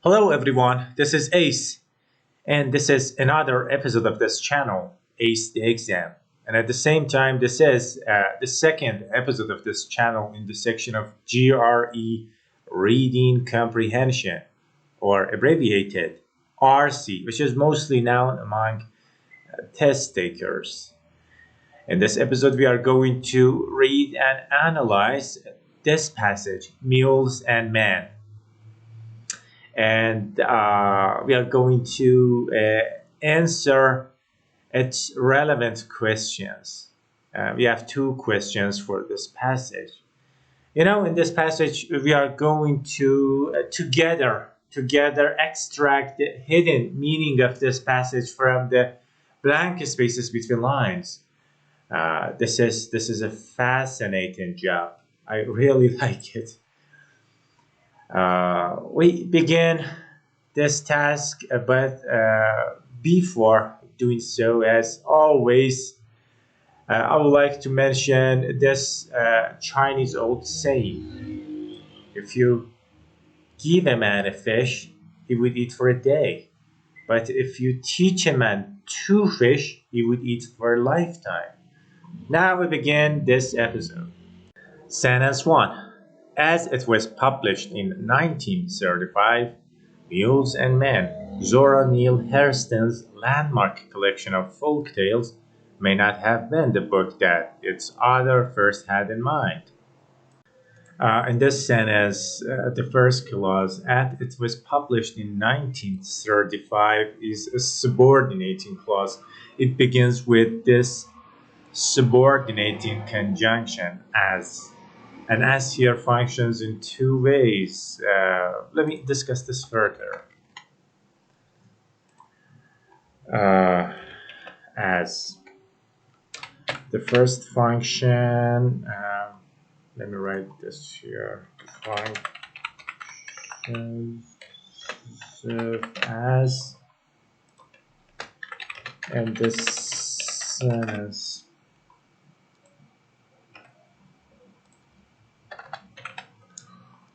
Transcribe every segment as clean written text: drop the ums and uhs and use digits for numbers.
Hello everyone, this is Ace, and this is another episode of this channel, Ace the Exam. And at the same time, this is the second episode of this channel in the section of GRE Reading Comprehension, or abbreviated RC, which is mostly known among test takers. In this episode, we are going to read and analyze this passage, Mules and Men. And we are going to answer its relevant questions. We have two questions for this passage. In this passage, we are going to together extract the hidden meaning of this passage from the blank spaces between lines. This is a fascinating job. I really like it. We begin this task, but before doing so, as always, I would like to mention this Chinese old saying: if you give a man a fish, he would eat for a day. But if you teach a man to fish, he would eat for a lifetime. Now we begin this episode. Sentence 1. As it was published in 1935, Mules and Men, Zora Neale Hurston's landmark collection of folk tales, may not have been the book that its author first had in mind. In this sentence, the first clause, "as it was published in 1935," is a subordinating clause. It begins with this subordinating conjunction, as. And as here functions in two ways. Let me discuss this further. As the first function, let me write this here. Functions as, and this sentence.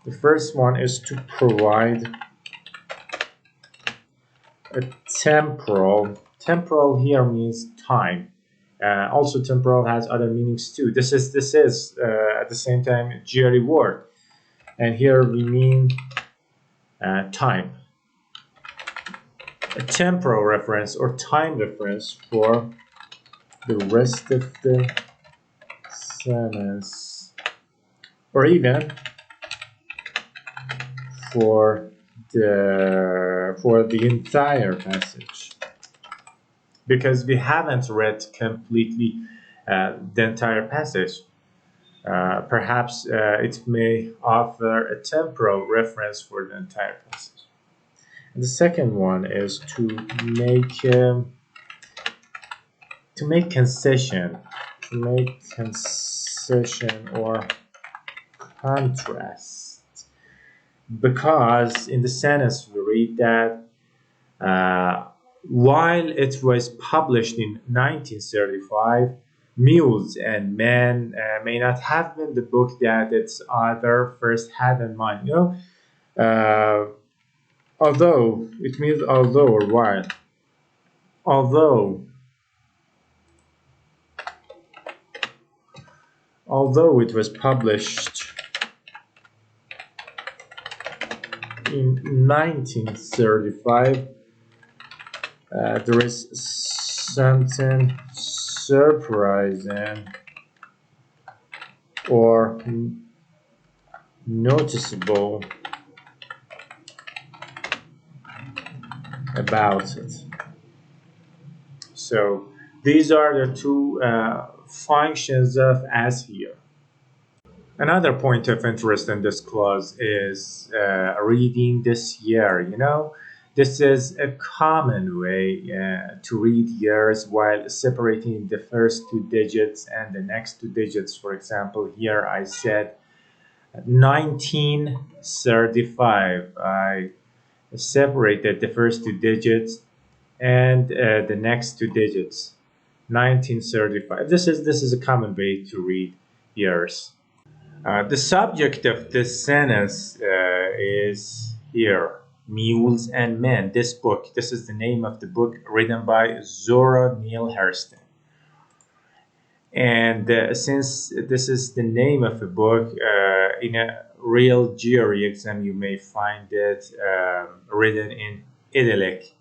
The first one is to provide a temporal. Temporal here means time. Also, temporal has other meanings too. This is at the same time a GRE word, and here we mean time. A temporal reference or time reference for the rest of the sentence, or even for the entire passage, because we haven't read completely the entire passage. Perhaps it may offer a temporal reference for the entire passage. And the second one is to make concession or contrast. Because in the sentence we read that while it was published in 1935, Mules and Men may not have been the book that its author first had in mind. Although, it means although or while. Although it was published in 1935, there is something surprising or noticeable about it. So these are the two functions of as here. Another point of interest in this clause is reading this year. This is a common way to read years while separating the first two digits and the next two digits. For example, here I said 1935. I separated the first two digits and the next two digits. 1935. This is a common way to read years. The subject of this sentence is here. Mules and Men. This is the name of the book written by Zora Neale Hurston. And since this is the name of a book, in a real jury exam, you may find it written in italic,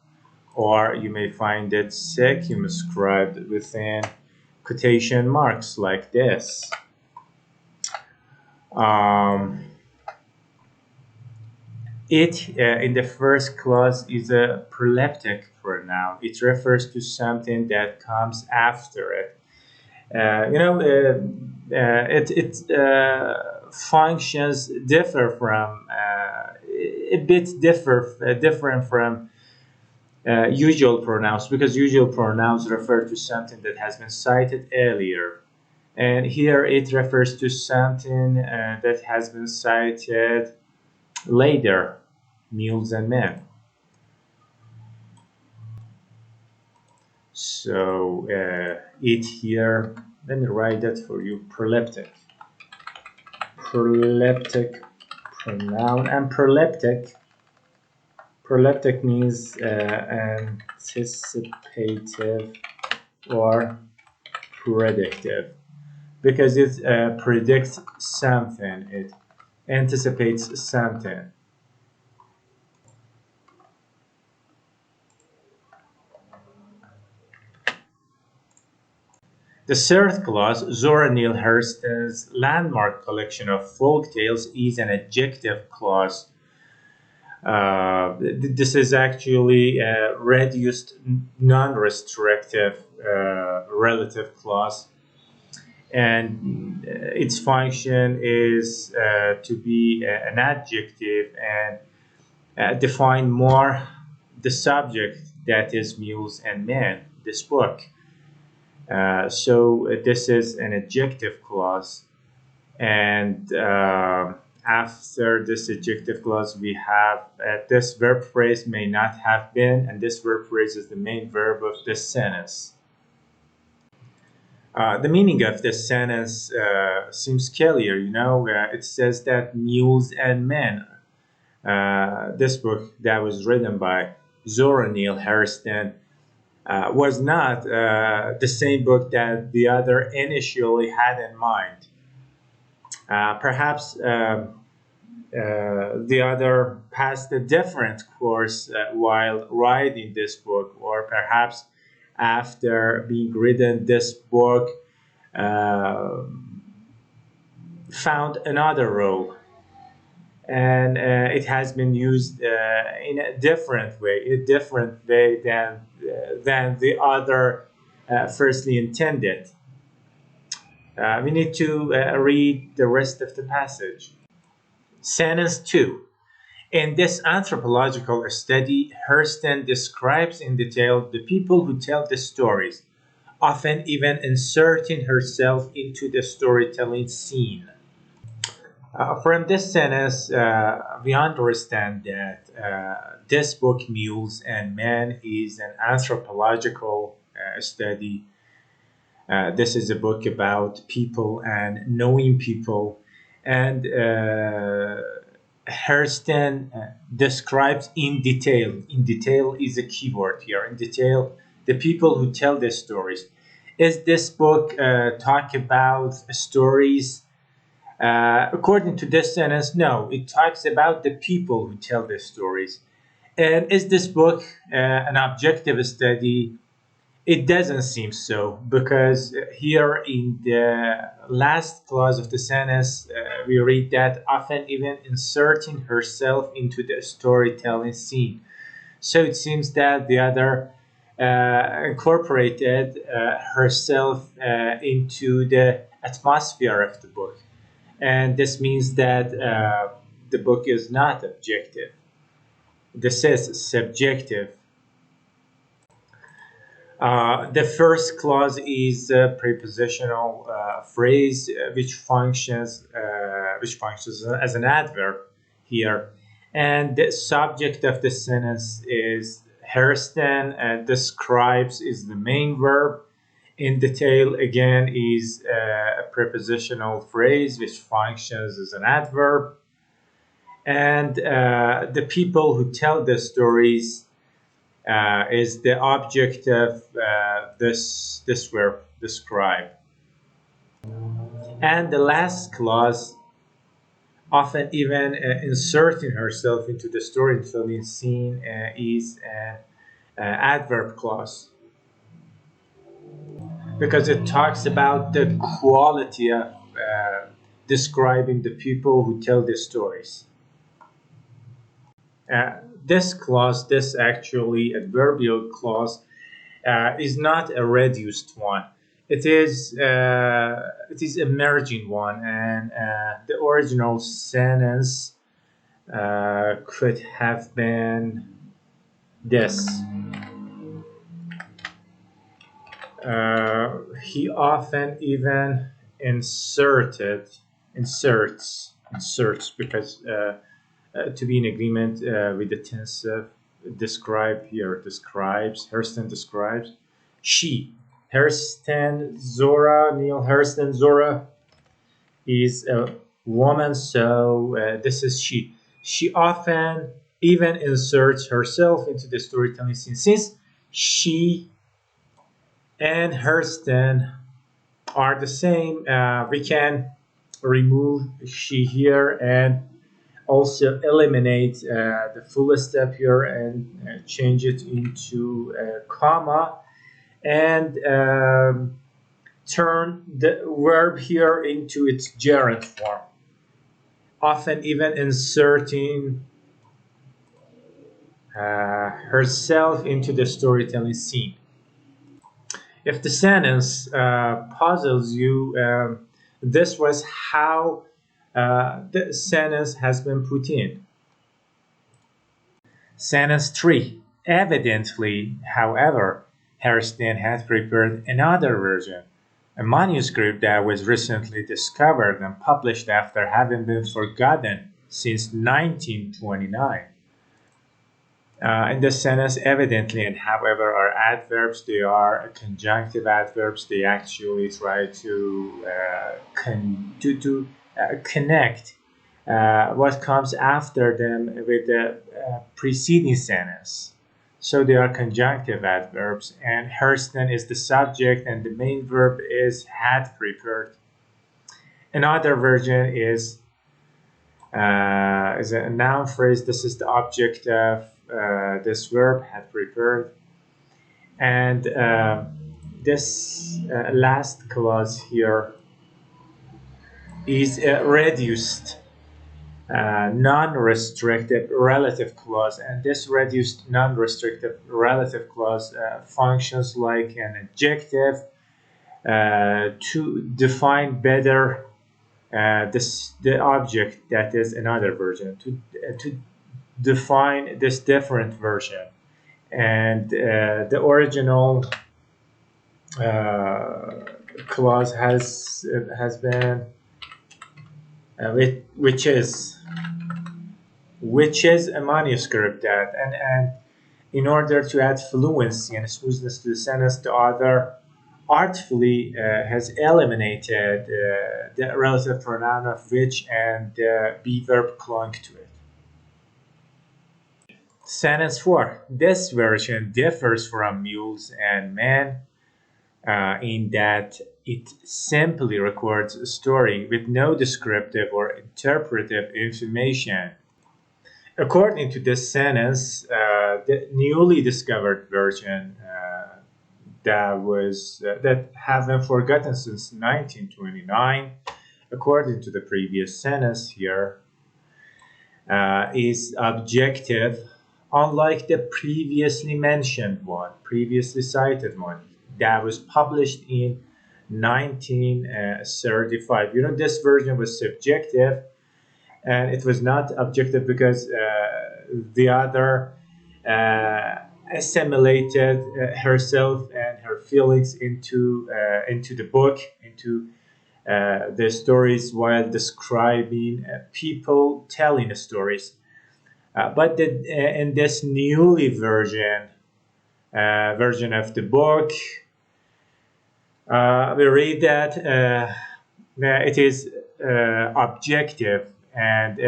or you may find it circumscribed within quotation marks like this. In the first clause is a proleptic pronoun. It refers to something that comes after it. It functions differ from a bit different from usual pronouns, because usual pronouns refer to something that has been cited earlier, and here it refers to something that has been cited later, mules and men. So it here, let me write that for you, proleptic pronoun. And proleptic means anticipative or predictive, because it predicts something, it anticipates something. The third clause, Zora Neale Hurston's landmark collection of folk tales, is an adjective clause. This is actually a reduced, non-restrictive relative clause, and its function is to be an adjective and define more the subject, that is mules and men, this book. So this is an adjective clause, and after this adjective clause we have this verb phrase may not have been, and this verb phrase is the main verb of this sentence. The meaning of this sentence seems clear, it says that mules and men, this book that was written by Zora Neale Hurston, was not the same book that the other initially had in mind. Perhaps the other passed a different course while writing this book, or perhaps after being written, this book found another role, and it has been used in a different way than the other firstly intended. We need to read the rest of the passage. Sentence 2. In this anthropological study, Hurston describes in detail the people who tell the stories, often even inserting herself into the storytelling scene. From this sentence, we understand that this book, Mules and Men, is an anthropological study. This is a book about people and knowing people. And Hurston describes in detail. In detail is a keyword here. In detail, the people who tell the stories. Is this book talk about stories? According to this sentence, no. It talks about the people who tell the stories. And is this book an objective study? It doesn't seem so, because here in the last clause of the sentence, we read that often even inserting herself into the storytelling scene. So it seems that the other incorporated herself into the atmosphere of the book. And this means that the book is not objective. This is subjective. The first clause is a prepositional phrase which functions as an adverb here, and the subject of the sentence is Hurston, and describes is the main verb. In detail again is a prepositional phrase which functions as an adverb, and the people who tell the stories is the object of this verb, describe. And the last clause, often even inserting herself into the storytelling scene, is an adverb clause, because it talks about the quality of describing the people who tell the stories. This clause, this actually adverbial clause, is not a reduced one. It is a merging one, and the original sentence could have been this. He often even inserts because to be in agreement with the tense of describe here, describes, Hurston describes. She, Hurston Zora, Neil Hurston Zora is a woman, so this is she. She often even inserts herself into the storytelling scene. Since she and Hurston are the same, we can remove she here and also eliminate the full step here and change it into a comma, and turn the verb here into its gerund form, often even inserting herself into the storytelling scene. If the sentence puzzles you, this was how the sentence has been put in. Sentence 3. Evidently, however, Hurston had prepared another version, a manuscript that was recently discovered and published after having been forgotten since 1929. In this sentence, evidently and however are adverbs. They are conjunctive adverbs. They actually try to connect what comes after them with the preceding sentence. So they are conjunctive adverbs, and Hurston is the subject and the main verb is had prepared. Another version is a noun phrase. This is the object of this verb, had prepared. And this last clause here is a reduced non-restrictive relative clause, and this reduced non-restrictive relative clause functions like an adjective to define better the object that is another version, to define this different version, and the original clause has been which is a manuscript that, and in order to add fluency and smoothness to the sentence, the author artfully has eliminated the relative pronoun of which and the be verb clung to it. Sentence 4. This version differs from Mule's and Man in that it simply records a story with no descriptive or interpretive information. According to this sentence, the newly discovered version that have been forgotten since 1929, according to the previous sentence here, is objective, unlike the previously mentioned one, previously cited one that was published in 1935. You know, this version was subjective, and it was not objective because the other assimilated herself and her feelings into the book, into the stories, while describing people telling the stories. But in this newly version of the book, we read that it is objective, and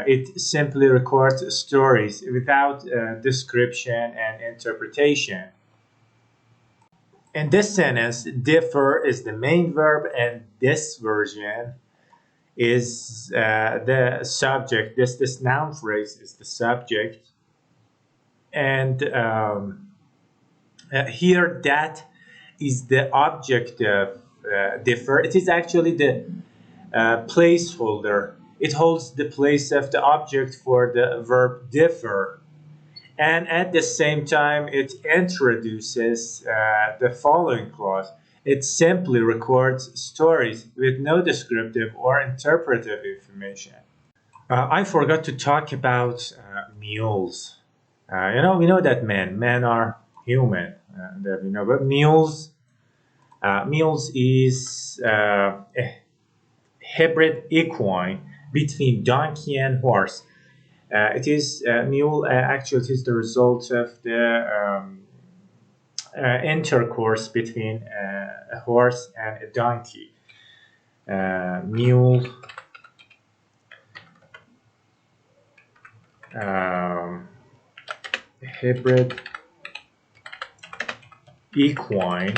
it simply records stories without description and interpretation. In this sentence, differ is the main verb, and this version is the subject. This noun phrase is the subject, and here that is the objective. Differ. It is actually the placeholder. It holds the place of the object for the verb differ. And at the same time, it introduces the following clause. It simply records stories with no descriptive or interpretive information. I forgot to talk about mules. We know that men are human, that we know, but mules is a hybrid equine between donkey and horse. It is mule. Actually, it is the result of the intercourse between a horse and a donkey. Mule hybrid equine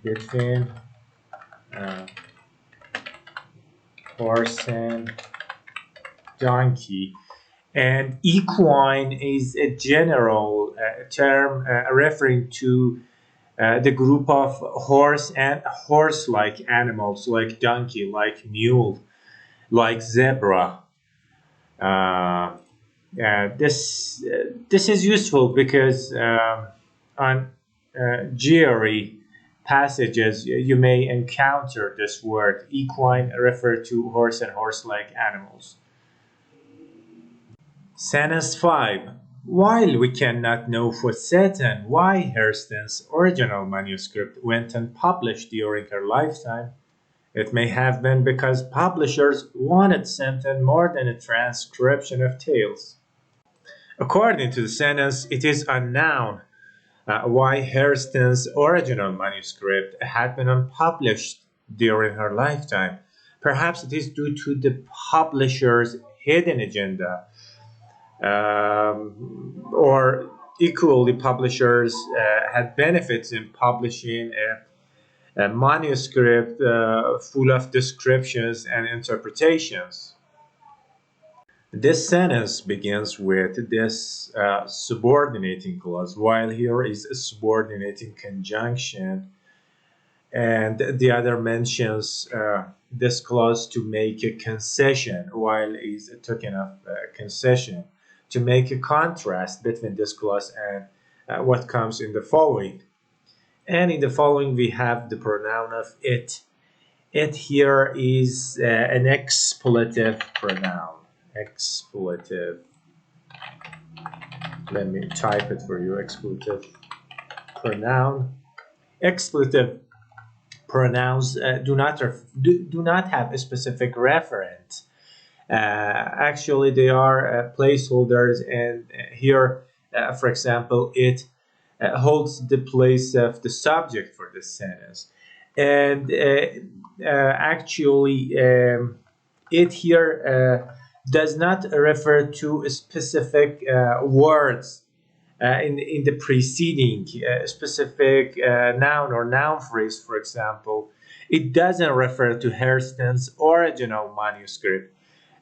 between horse and donkey. And equine is a general term referring to the group of horse and horse-like animals, like donkey, like mule, like zebra. This is useful because on GRE passages you may encounter this word equine refer to horse and horse-like animals. Sentence 5. While we cannot know for certain why Hurston's original manuscript went unpublished during her lifetime, it may have been because publishers wanted something more than a transcription of tales. According to the sentence, it is unknown why Hurston's original manuscript had been unpublished during her lifetime. Perhaps it is due to the publisher's hidden agenda, or equally, publishers had benefits in publishing a manuscript full of descriptions and interpretations. This sentence begins with this subordinating clause, while here is a subordinating conjunction, and the other mentions this clause to make a concession, while is a token of concession, to make a contrast between this clause and what comes in the following. And in the following, we have the pronoun of it. It here is an expletive pronoun. Expletive. Let me type it for you. Expletive pronoun. Expletive pronouns do not have a specific referent. Actually, they are placeholders, and here, for example, it holds the place of the subject for this sentence. And actually, it here does not refer to specific words in the preceding specific noun or noun phrase, for example. It doesn't refer to Hurston's original manuscript.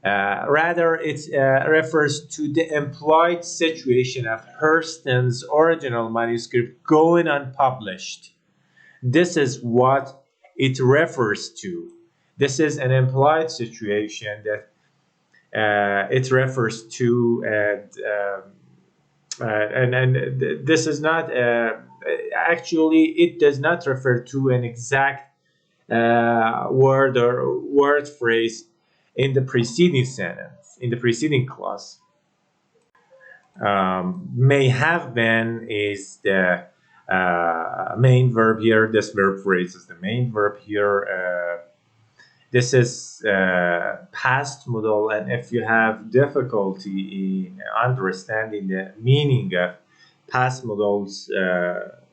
Rather, it refers to the implied situation of Hurston's original manuscript going unpublished. This is what it refers to. This is an implied situation that it refers to, and this is not actually, it does not refer to an exact word or word phrase in the preceding sentence, in the preceding clause. May have been is the main verb here. This verb phrase is the main verb here. This is past modal, and if you have difficulty in understanding the meaning of past modals,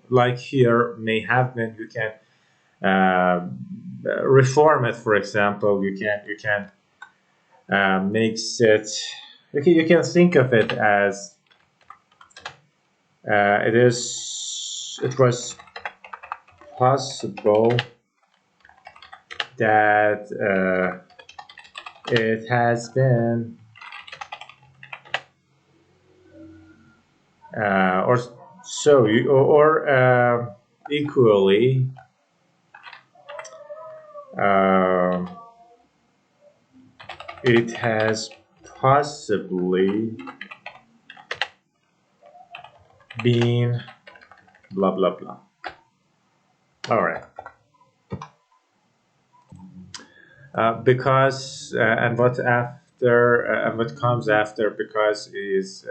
like here, may have been, you can reform it. For example, you can makes it. You can think of it as it was possible that it has been or so or equally it has possibly been blah blah blah. All right. Because and what comes after because is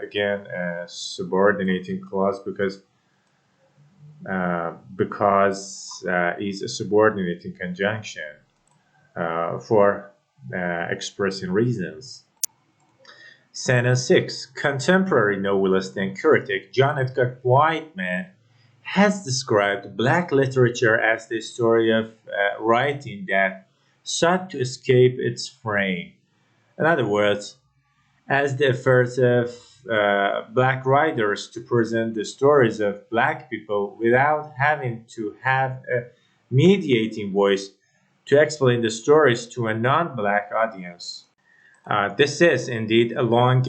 again a subordinating clause because is a subordinating conjunction for expressing reasons. Sentence 6. Contemporary novelist and critic John Edgar Whiteman has described Black literature as the story of writing that sought to escape its frame. In other words, as the effort of Black writers to present the stories of Black people without having to have a mediating voice to explain the stories to a non-Black audience. This is indeed a long,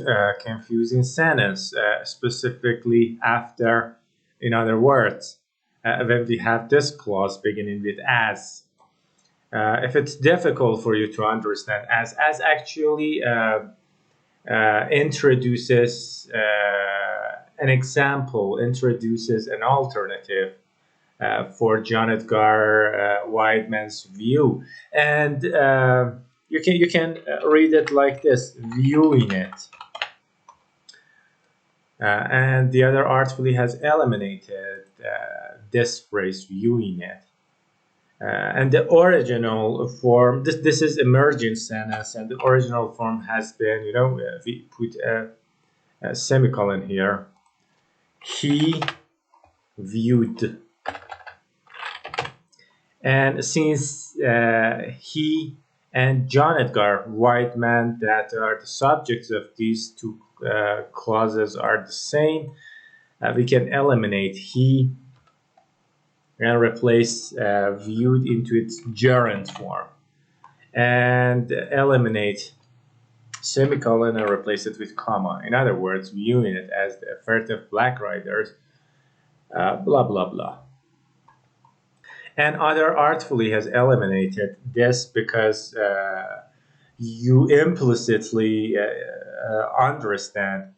confusing sentence, specifically after, in other words, when we have this clause beginning with as. If it's difficult for you to understand, as actually introduces an example, introduces an alternative for John Edgar Whiteman's view, and you can read it like this: viewing it. And the other artfully has eliminated this phrase, viewing it. And the original form, this is emergent sentence, and the original form has been, we put a semicolon here. He viewed. And since he and John Edgar Whiteman, that are the subjects of these two clauses, are the same, we can eliminate he and replace viewed into its gerund form, and eliminate semicolon and replace it with comma. In other words, viewing it as the effort of Black writers, blah blah blah. And other artfully has eliminated this because you implicitly understand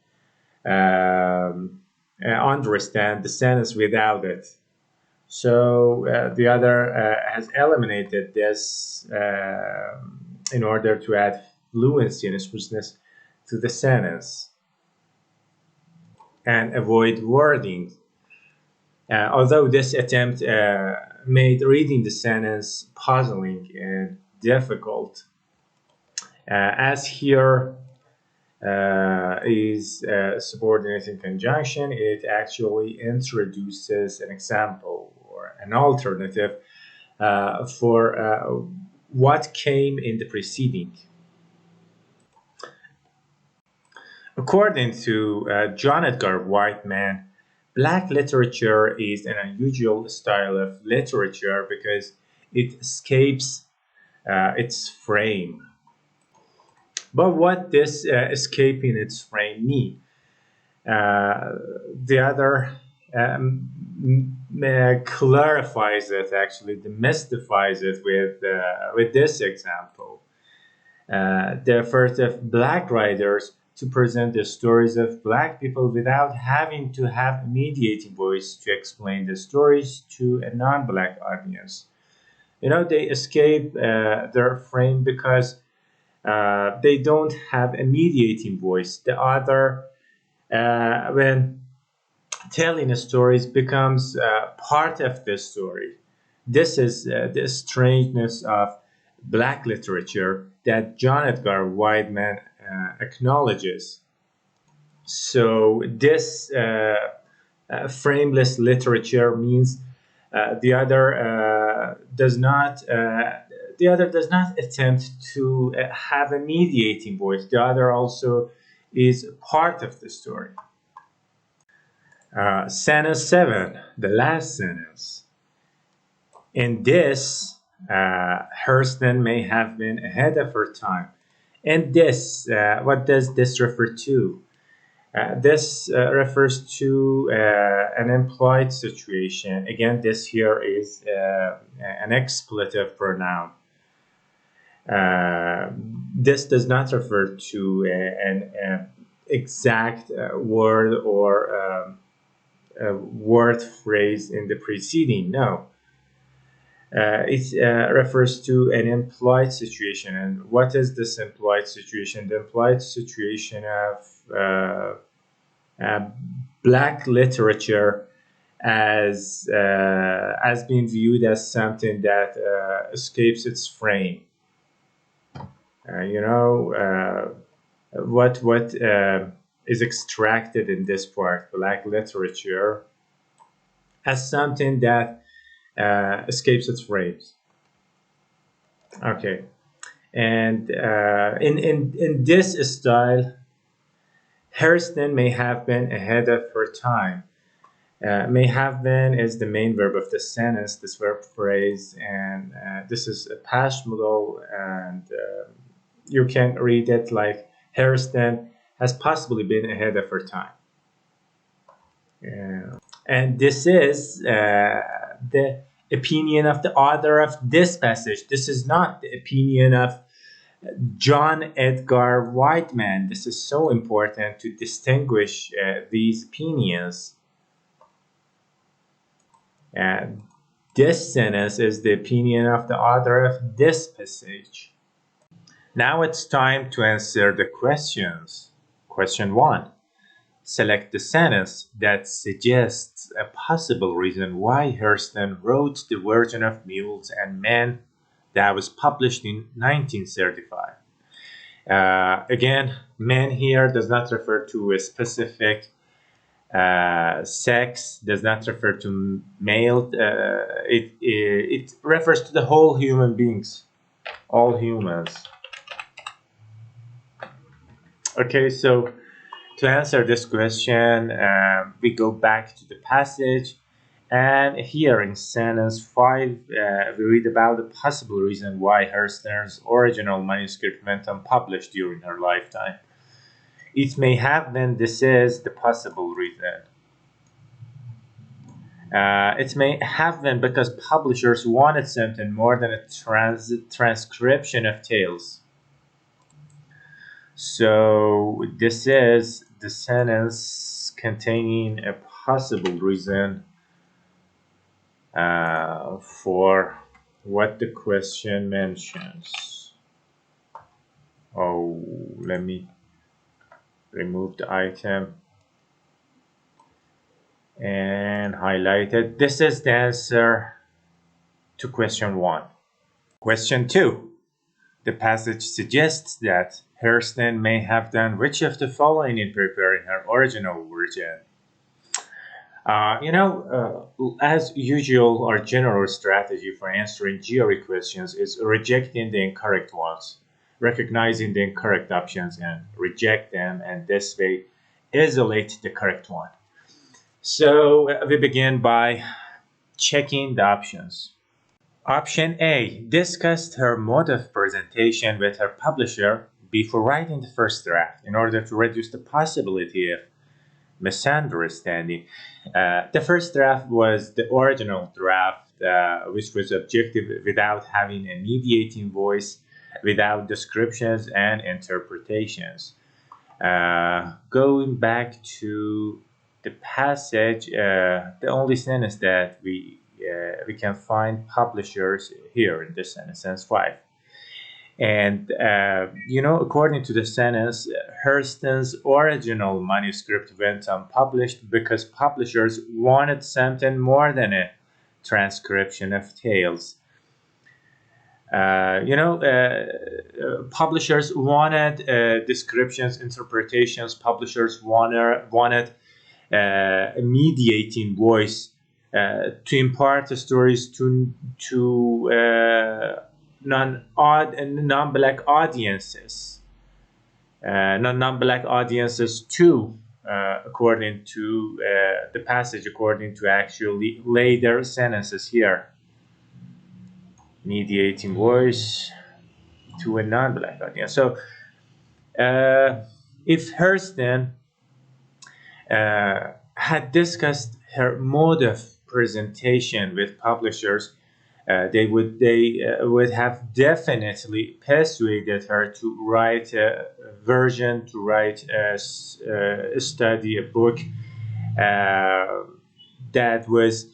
the sentence without it. So the other has eliminated this in order to add fluency and expressiveness to the sentence and avoid wording. Although this attempt made reading the sentence puzzling and difficult, as here is a subordinating conjunction, it actually introduces an example or an alternative for what came in the preceding. According to John Edgar Whiteman, Black literature is an unusual style of literature because it escapes its frame. But what does escaping its frame mean? The other clarifies it, actually demystifies it with this example. The effort of Black writers to present the stories of Black people without having to have a mediating voice to explain the stories to a non-Black audience. They escape their frame because they don't have a mediating voice. The other, when telling a story, becomes part of the story. This is the strangeness of Black literature that John Edgar Whiteman acknowledges. So this frameless literature means the other does not the other does not attempt to have a mediating voice. The other also is part of the story. Sentence 7, the last sentence. In this, Hurston may have been ahead of her time. And this, what does this refer to? This refers to an implied situation. Again, this here is an expletive pronoun. This does not refer to an exact word or a word phrase in the preceding. No. It refers to an implied situation. And what is this implied situation? The implied situation of Black literature as being viewed as something that escapes its frame. What is extracted in this part, Black literature, as something that escapes its frames. Okay, and in this style, Hurston may have been ahead of her time. May have been is the main verb of the sentence, this verb phrase, and this is a past modal, and you can read it like Hurston has possibly been ahead of her time. And this is the opinion of the author of this passage. This is not the opinion of John Edgar Whiteman. This is so important to distinguish these opinions. And this sentence is the opinion of the author of this passage. Now it's time to answer the questions. Question 1. Select the sentence that suggests a possible reason why Hurston wrote the version of Mules and Men that was published in 1935. Again, men here does not refer to a specific sex, does not refer to male. It refers to the whole human beings, all humans. Okay, so to answer this question, we go back to the passage. And here in sentence 5, we read about the possible reason why Hurston's original manuscript went unpublished during her lifetime. It may have been, this is the possible reason. It may have been because publishers wanted something more than a transcription of tales. So this is the sentence containing a possible reason for what the question mentions. Oh, let me remove the item and highlight it. This is the answer to question 1. Question 2. The passage suggests that Hurston may have done which of the following in preparing her original version? As usual, our general strategy for answering GRE questions is rejecting the incorrect ones, recognizing the incorrect options and reject them, and this way isolate the correct one. So we begin by checking the options. Option A, discussed her mode of presentation with her publisher before writing the first draft in order to reduce the possibility of misunderstanding. The first draft was the original draft, which was objective without having a mediating voice, without descriptions and interpretations. Going back to the passage, the only sentence that we can find publishers here in this sentence, sentence 5. And, according to the sentence, Hurston's original manuscript went unpublished because publishers wanted something more than a transcription of tales. Publishers wanted descriptions, interpretations. Publishers wanted a mediating voice to impart the stories to non-black audiences, non-black audiences too, according to the passage, according to actually later sentences here. Mediating voice to a non-black audience. So if Hurston had discussed her mode of presentation with publishers, they would have definitely persuaded her to write a version, to write a study, a book that was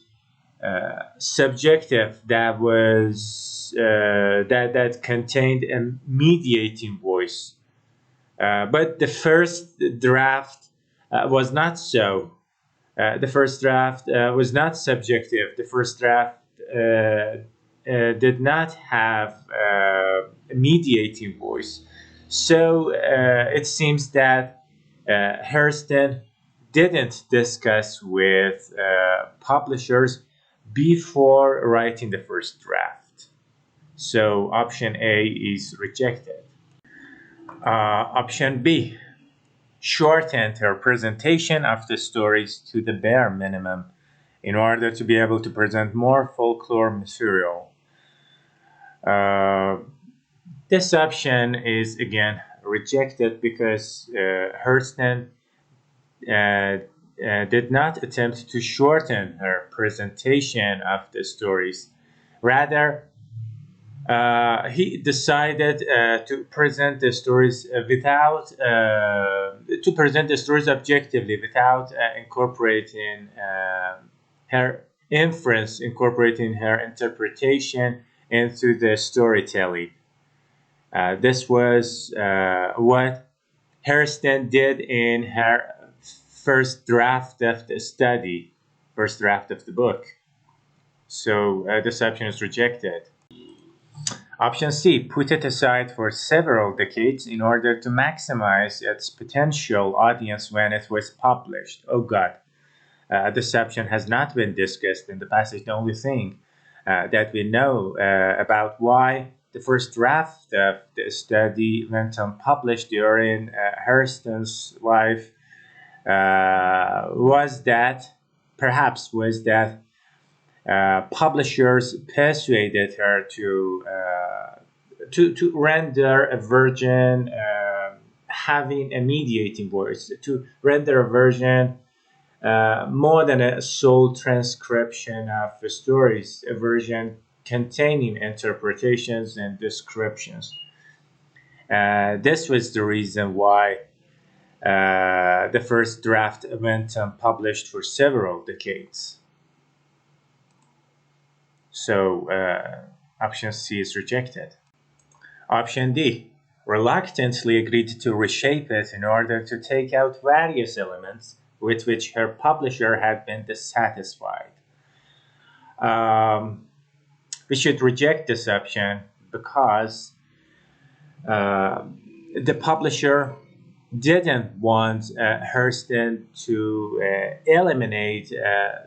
subjective, that was that contained a mediating voice. But the first draft was not so. The first draft was not subjective. The first draft did not have a mediating voice. So it seems that Hurston didn't discuss with publishers before writing the first draft. So option A is rejected. Option B, shortened her presentation of the stories to the bare minimum in order to be able to present more folklore material. This option is again rejected because Hurston did not attempt to shorten her presentation of the stories. Rather, he decided to present the stories objectively, without incorporating her inference, incorporating her interpretation into the storytelling. This was what Hurston did in her first draft of the study, first draft of the book. So this option is rejected. Option C, put it aside for several decades in order to maximize its potential audience when it was published. Oh God, this option has not been discussed in the passage. The only thing that we know about why the first draft of the study went unpublished during Hurston's life was that publishers persuaded her to render a version having a mediating voice, to render a version more than a sole transcription of the stories, a version containing interpretations and descriptions. This was the reason why the first draft went unpublished for several decades. So option C is rejected. Option D, reluctantly agreed to reshape it in order to take out various elements with which her publisher had been dissatisfied. We should reject this option because the publisher didn't want Hurston to eliminate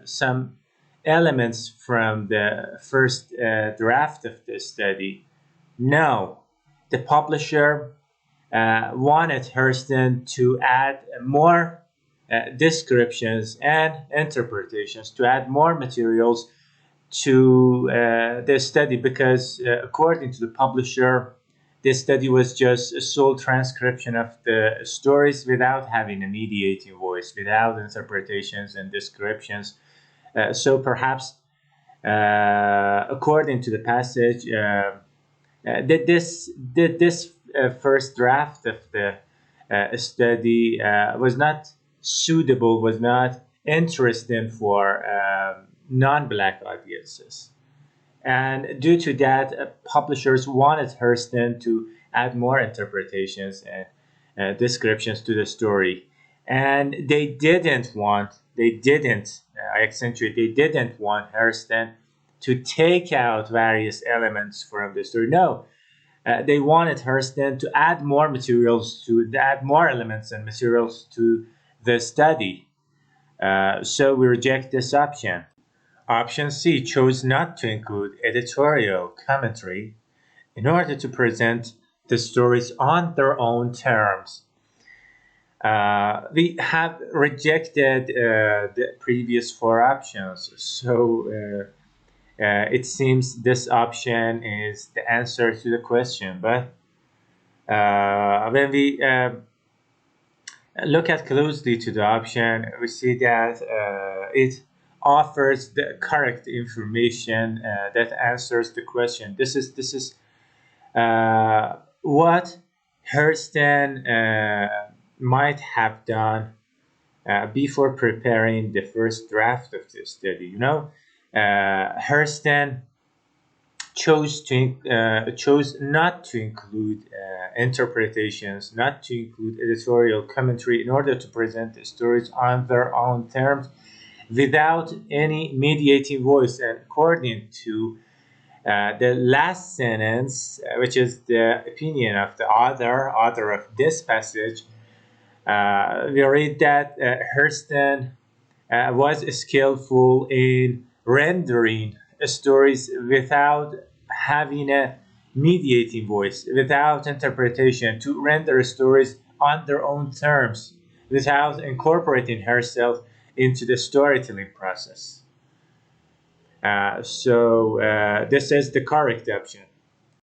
some elements from the first draft of the study. No, the publisher wanted Hurston to add more descriptions and interpretations, to add more materials to the study, because according to the publisher, this study was just a sole transcription of the stories without having a mediating voice, without interpretations and descriptions. So perhaps, according to the passage, this first draft of the study was not suitable, was not interesting for non-black audiences. And due to that, publishers wanted Hurston to add more interpretations and descriptions to the story. And they didn't want Hurston to take out various elements from the story. No, they wanted Hurston to add more materials, to add more elements and materials to the study. So we reject this option. Option C chose not to include editorial commentary in order to present the stories on their own terms. We have rejected the previous four options, so it seems this option is the answer to the question. But when we look at closely to the option, we see that it offers the correct information that answers the question. This is what Hurston might have done before preparing the first draft of the study. You know, Hurston chose not to include interpretations, not to include editorial commentary in order to present the stories on their own terms without any mediating voice. And according to the last sentence, which is the opinion of the author of this passage, we read that Hurston was skillful in rendering stories without having a mediating voice, without interpretation, to render stories on their own terms, without incorporating herself into the storytelling process. So this is the correct option.